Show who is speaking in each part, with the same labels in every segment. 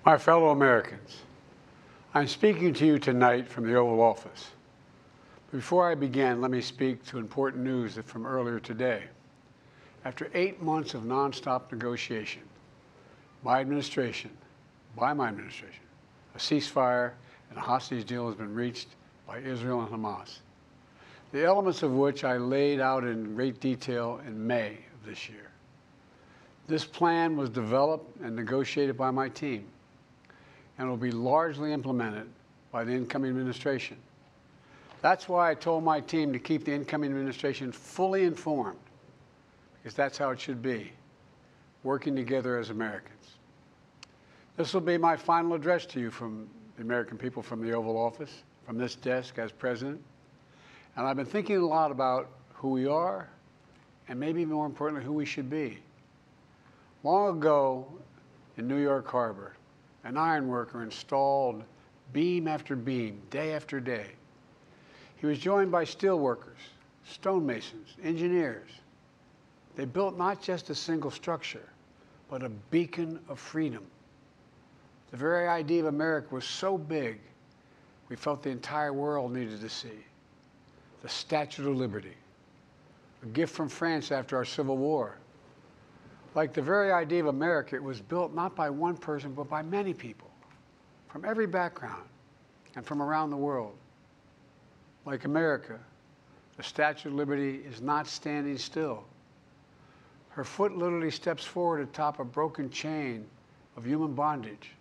Speaker 1: My fellow Americans, I'm speaking to you tonight from the Oval Office. Before I begin, let me speak to important news from earlier today. After 8 months of nonstop negotiation, by my administration, a ceasefire and a hostage deal has been reached by Israel and Hamas, the elements of which I laid out in great detail in May of this year. This plan was developed and negotiated by my team and will be largely implemented by the incoming administration. That's why I told my team to keep the incoming administration fully informed, because that's how it should be, working together as Americans. This will be my final address to you from the American people from the Oval Office, from this desk as president. And I've been thinking a lot about who we are and maybe more importantly, who we should be. Long ago in New York Harbor, an iron worker installed beam after beam, day after day. He was joined by steel workers, stonemasons, engineers. They built not just a single structure, but a beacon of freedom. The very idea of America was so big, we felt the entire world needed to see. The Statue of Liberty, a gift from France after our Civil War. Like the very idea of America, it was built not by one person, but by many people, from every background and from around the world. Like America, the Statue of Liberty is not standing still. Her foot literally steps forward atop a broken chain of human bondage.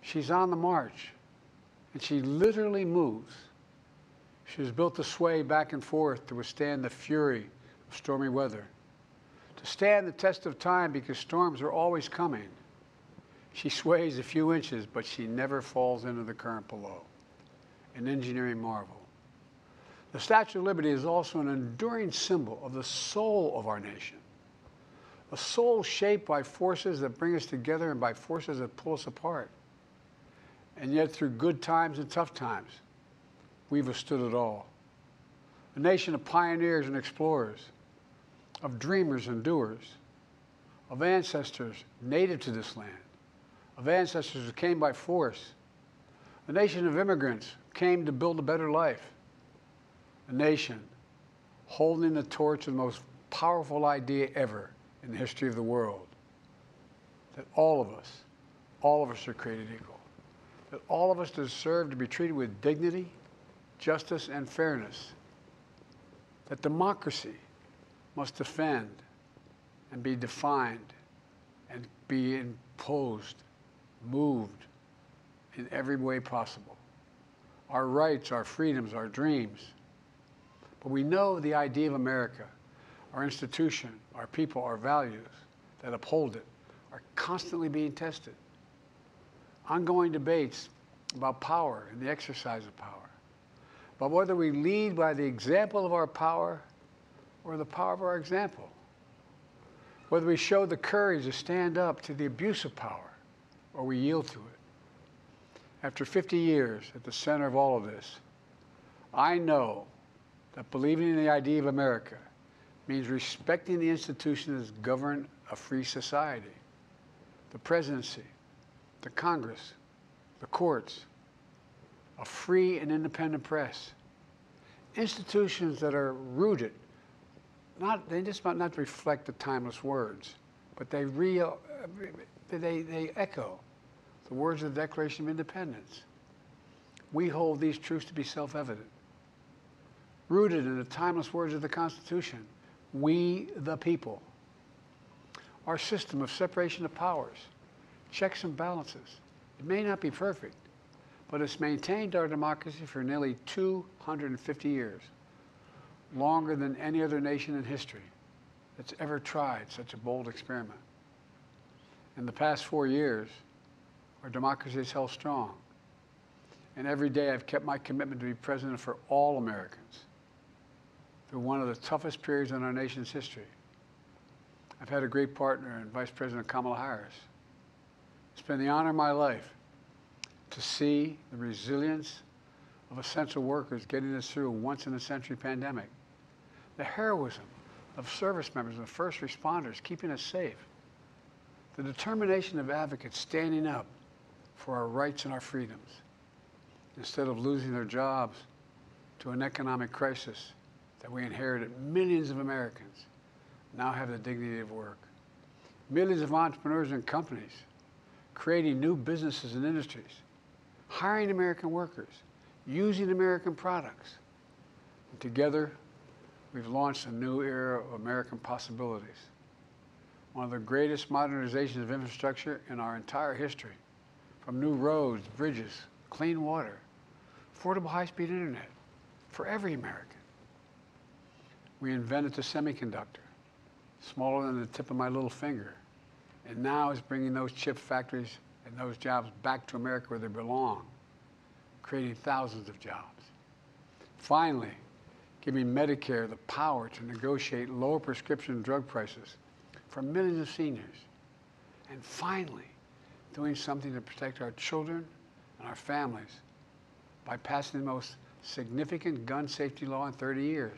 Speaker 1: She's on the march, and she literally moves. She was built to sway back and forth to withstand the fury of stormy weather, to stand the test of time because storms are always coming. She sways a few inches, but she never falls into the current below. An engineering marvel. The Statue of Liberty is also an enduring symbol of the soul of our nation, a soul shaped by forces that bring us together and by forces that pull us apart. And yet, through good times and tough times, we've withstood it all. A nation of pioneers and explorers, of dreamers and doers, of ancestors native to this land, of ancestors who came by force, a nation of immigrants who came to build a better life, a nation holding the torch of the most powerful idea ever in the history of the world, that all of us are created equal, that all of us deserve to be treated with dignity, justice, and fairness, that democracy must defend and be defined and be imposed, moved in every way possible. Our rights, our freedoms, our dreams. But we know the idea of America, our institution, our people, our values that uphold it are constantly being tested. Ongoing debates about power and the exercise of power, but whether we lead by the example of our power or the power of our example, whether we show the courage to stand up to the abuse of power or we yield to it. After 50 years at the center of all of this, I know that believing in the idea of America means respecting the institutions that govern a free society, the presidency, the Congress, the courts, a free and independent press, institutions that are rooted, they just might not reflect the timeless words, but they echo the words of the Declaration of Independence. We hold these truths to be self-evident. Rooted in the timeless words of the Constitution, we the people. Our system of separation of powers, checks and balances. It may not be perfect, but it's maintained our democracy for nearly 250 years, longer than any other nation in history that's ever tried such a bold experiment. In the past 4 years, our democracy has held strong. And every day I've kept my commitment to be president for all Americans through one of the toughest periods in our nation's history. I've had a great partner in Vice President Kamala Harris. It's been the honor of my life to see the resilience of essential workers getting us through a once-in-a-century pandemic, the heroism of service members and first responders keeping us safe, the determination of advocates standing up for our rights and our freedoms, instead of losing their jobs to an economic crisis that we inherited. Millions of Americans now have the dignity of work. Millions of entrepreneurs and companies creating new businesses and industries, hiring American workers, using American products. And together, we've launched a new era of American possibilities. One of the greatest modernizations of infrastructure in our entire history, from new roads, bridges, clean water, affordable high-speed internet for every American. We invented the semiconductor, smaller than the tip of my little finger, and now is bringing those chip factories and those jobs back to America where they belong, creating thousands of jobs. Finally, giving Medicare the power to negotiate lower prescription drug prices for millions of seniors. And finally, doing something to protect our children and our families by passing the most significant gun safety law in 30 years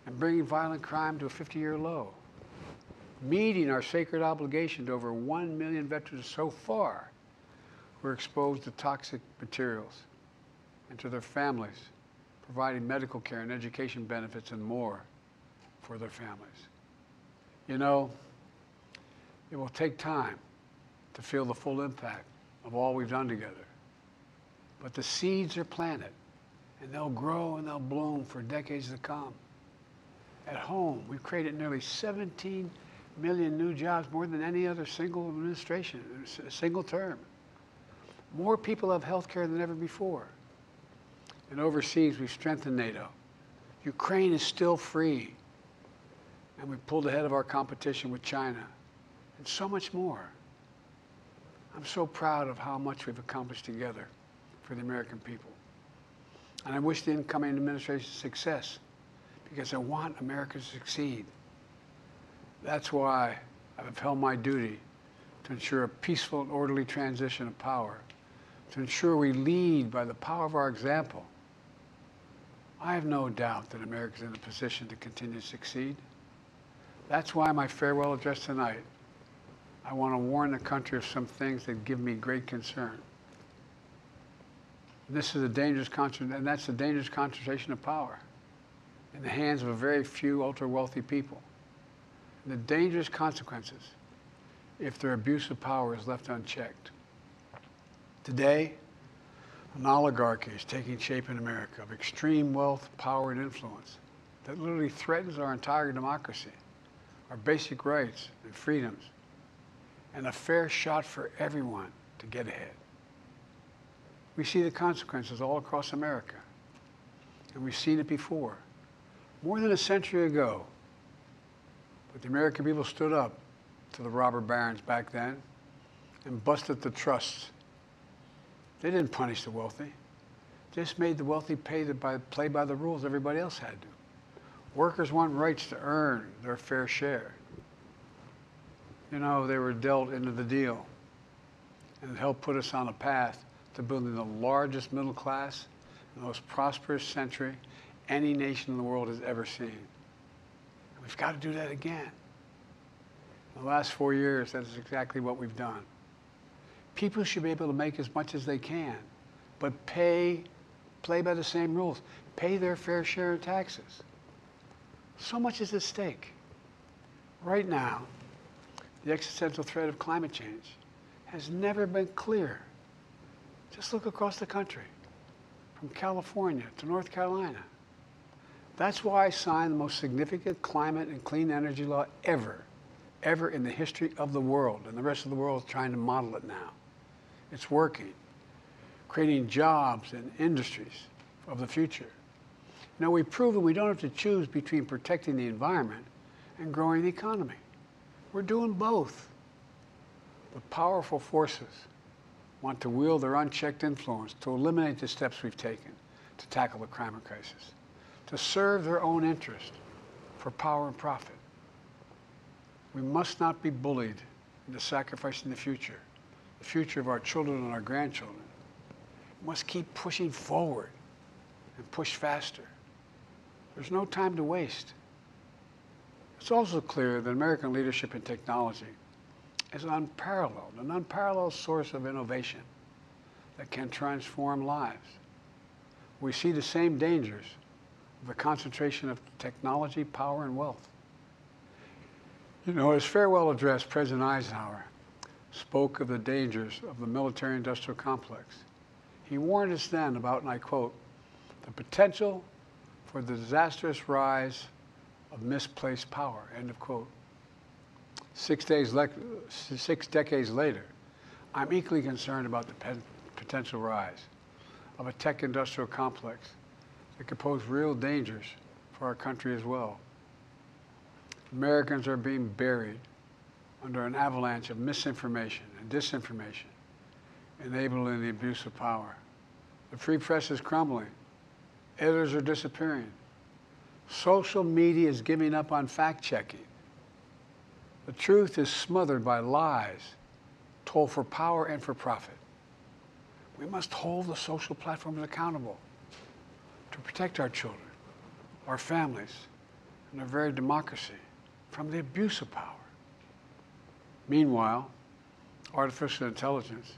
Speaker 1: and bringing violent crime to a 50-year low, meeting our sacred obligation to over 1 million veterans so far who are exposed to toxic materials, and to their families, providing medical care and education benefits and more for their families. You know, it will take time to feel the full impact of all we've done together. But the seeds are planted, and they'll grow and they'll bloom for decades to come. At home, we've created nearly 17 million new jobs, more than any other single administration, a single term. More people have health care than ever before. And overseas, we've strengthened NATO. Ukraine is still free. And we pulled ahead of our competition with China, and so much more. I'm so proud of how much we've accomplished together for the American people. And I wish the incoming administration success, because I want America to succeed. That's why I've upheld my duty to ensure a peaceful and orderly transition of power, to ensure we lead by the power of our example. I have no doubt that America is in a position to continue to succeed. That's why my farewell address tonight, I want to warn the country of some things that give me great concern. This is a dangerous and that's a dangerous concentration of power in the hands of a very few ultra-wealthy people. And the dangerous consequences if their abuse of power is left unchecked. Today, an oligarchy is taking shape in America of extreme wealth, power, and influence that literally threatens our entire democracy, our basic rights and freedoms, and a fair shot for everyone to get ahead. We see the consequences all across America, and we've seen it before, more than a century ago. But the American people stood up to the robber barons back then and busted the trusts. They didn't punish the wealthy. They just made the wealthy play by the rules everybody else had to. Workers want rights to earn their fair share. You know, they were dealt into the deal, and it helped put us on a path to building the largest middle class, the most prosperous century any nation in the world has ever seen. And we've got to do that again. In the last 4 years, that is exactly what we've done. People should be able to make as much as they can, but play by the same rules. Pay their fair share of taxes. So much is at stake. Right now, the existential threat of climate change has never been clearer. Just look across the country, from California to North Carolina. That's why I signed the most significant climate and clean energy law ever in the history of the world, and the rest of the world is trying to model it now. It's working, creating jobs and industries of the future. Now, we've proven we don't have to choose between protecting the environment and growing the economy. We're doing both. The powerful forces want to wield their unchecked influence to eliminate the steps we've taken to tackle the climate crisis, to serve their own interest for power and profit. We must not be bullied into sacrificing the future of our children and our grandchildren. We must keep pushing forward and push faster. There's no time to waste. It's also clear that American leadership in technology is an unparalleled source of innovation that can transform lives. We see the same dangers of the concentration of technology, power, and wealth. You know, his farewell address, President Eisenhower spoke of the dangers of the military-industrial complex. He warned us then about, and I quote, the potential for the disastrous rise of misplaced power, end of quote. 6 decades later, I'm equally concerned about the potential rise of a tech-industrial complex that could pose real dangers for our country as well. Americans are being buried under an avalanche of misinformation and disinformation, enabling the abuse of power. The free press is crumbling. Editors are disappearing. Social media is giving up on fact-checking. The truth is smothered by lies told for power and for profit. We must hold the social platforms accountable to protect our children, our families, and our very democracy from the abuse of power. Meanwhile, artificial intelligence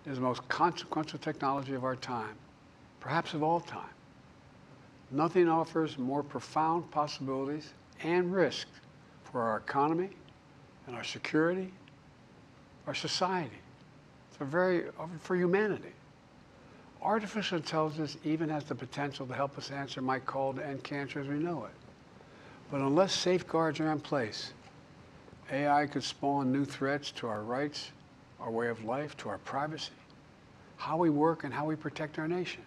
Speaker 1: is the most consequential technology of our time, perhaps of all time. Nothing offers more profound possibilities and risks for our economy and our security, our society, for humanity. Artificial intelligence even has the potential to help us answer my call to end cancer as we know it. But unless safeguards are in place, AI could spawn new threats to our rights, our way of life, to our privacy, how we work, and how we protect our nation.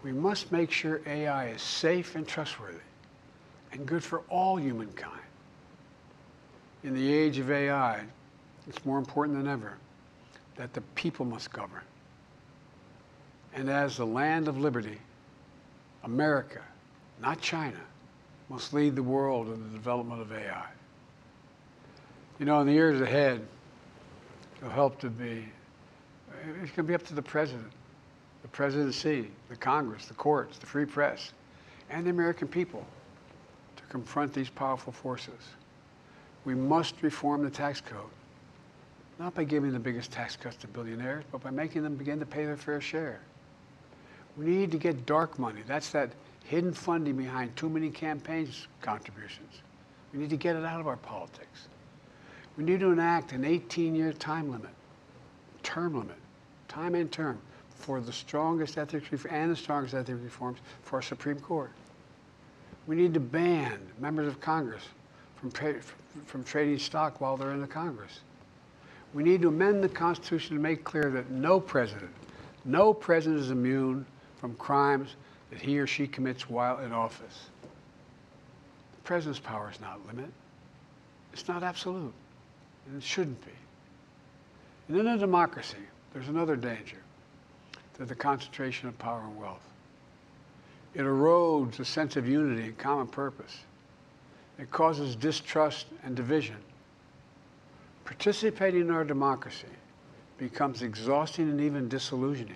Speaker 1: We must make sure AI is safe and trustworthy and good for all humankind. In the age of AI, it's more important than ever that the people must govern. And as the land of liberty, America, not China, must lead the world in the development of AI. You know, in the years ahead, it's going to be up to the president, the presidency, the Congress, the courts, the free press, and the American people to confront these powerful forces. We must reform the tax code, not by giving the biggest tax cuts to billionaires, but by making them begin to pay their fair share. We need to get dark money. That's that hidden funding behind too many campaigns contributions. We need to get it out of our politics. We need to enact an 18-year term limit, time and term, for the strongest ethics reforms for our Supreme Court. We need to ban members of Congress from trading stock while they're in the Congress. We need to amend the Constitution to make clear that no president is immune from crimes that he or she commits while in office. The president's power is not limited. It's not absolute, and it shouldn't be. And in a democracy, there's another danger to the concentration of power and wealth. It erodes a sense of unity and common purpose. It causes distrust and division. Participating in our democracy becomes exhausting and even disillusioning.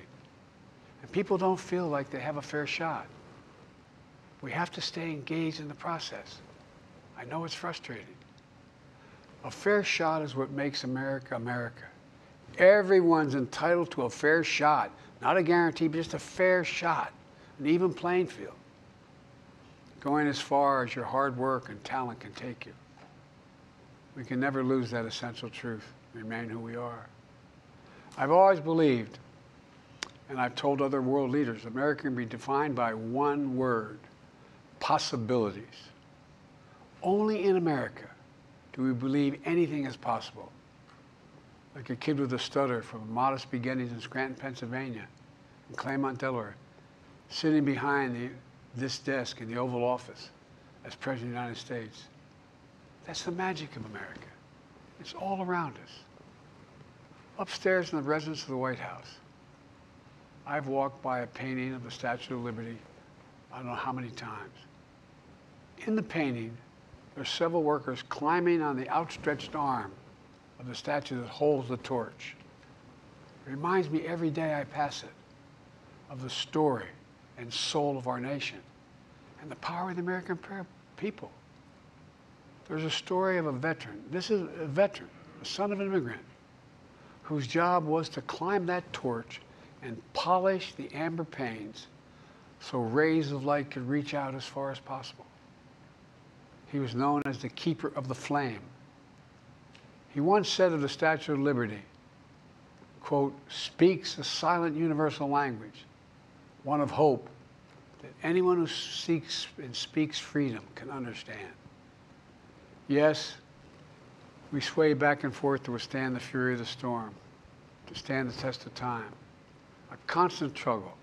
Speaker 1: And people don't feel like they have a fair shot. We have to stay engaged in the process. I know it's frustrating. A fair shot is what makes America, America. Everyone's entitled to a fair shot. Not a guarantee, but just a fair shot. An even playing field. Going as far as your hard work and talent can take you. We can never lose that essential truth, remain who we are. I've always believed, and I've told other world leaders, America can be defined by one word: possibilities. Only in America do we believe anything is possible. Like a kid with a stutter from modest beginnings in Scranton, Pennsylvania, and Claremont, Delaware, sitting behind this desk in the Oval Office as President of the United States. That's the magic of America. It's all around us. Upstairs in the residence of the White House, I've walked by a painting of the Statue of Liberty I don't know how many times. In the painting, there's several workers climbing on the outstretched arm of the statue that holds the torch. It reminds me every day I pass it of the story and soul of our nation and the power of the American people. There's a story of a veteran. This is a veteran, a son of an immigrant, whose job was to climb that torch and polish the amber panes so rays of light could reach out as far as possible. He was known as the keeper of the flame. He once said of the Statue of Liberty, quote, "speaks a silent universal language, one of hope that anyone who seeks and speaks freedom can understand." Yes, we sway back and forth to withstand the fury of the storm, to stand the test of time. A constant struggle,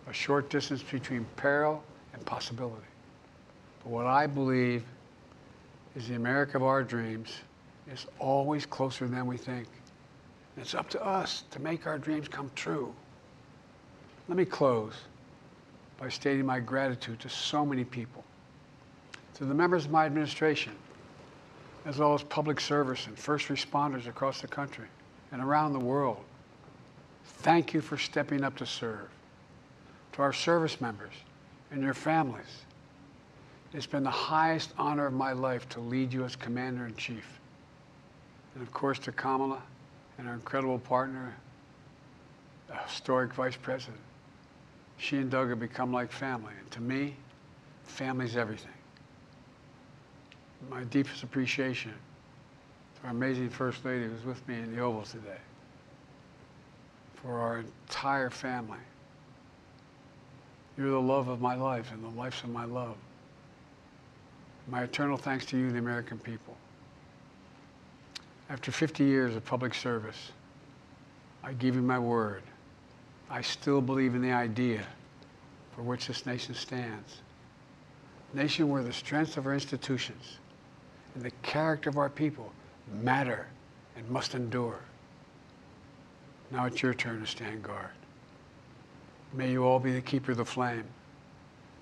Speaker 1: a short distance between peril and possibility. But what I believe is the America of our dreams is always closer than we think. And it's up to us to make our dreams come true. Let me close by stating my gratitude to so many people, to the members of my administration, as well as public service and first responders across the country and around the world. Thank you for stepping up to serve. To our service members and your families, it's been the highest honor of my life to lead you as Commander-in-Chief. And of course to Kamala and our incredible partner, the historic Vice President. She and Doug have become like family. And to me, family's everything. My deepest appreciation to our amazing First Lady who's with me in the Oval today, for our entire family. You're the love of my life and the lives of my love. My eternal thanks to you, the American people. After 50 years of public service, I give you my word. I still believe in the idea for which this nation stands. A nation where the strengths of our institutions and the character of our people matter and must endure. Now it's your turn to stand guard. May you all be the keeper of the flame.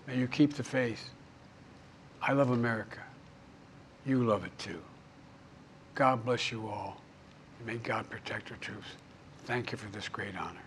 Speaker 1: May you keep the faith. I love America. You love it too. God bless you all. And may God protect our troops. Thank you for this great honor.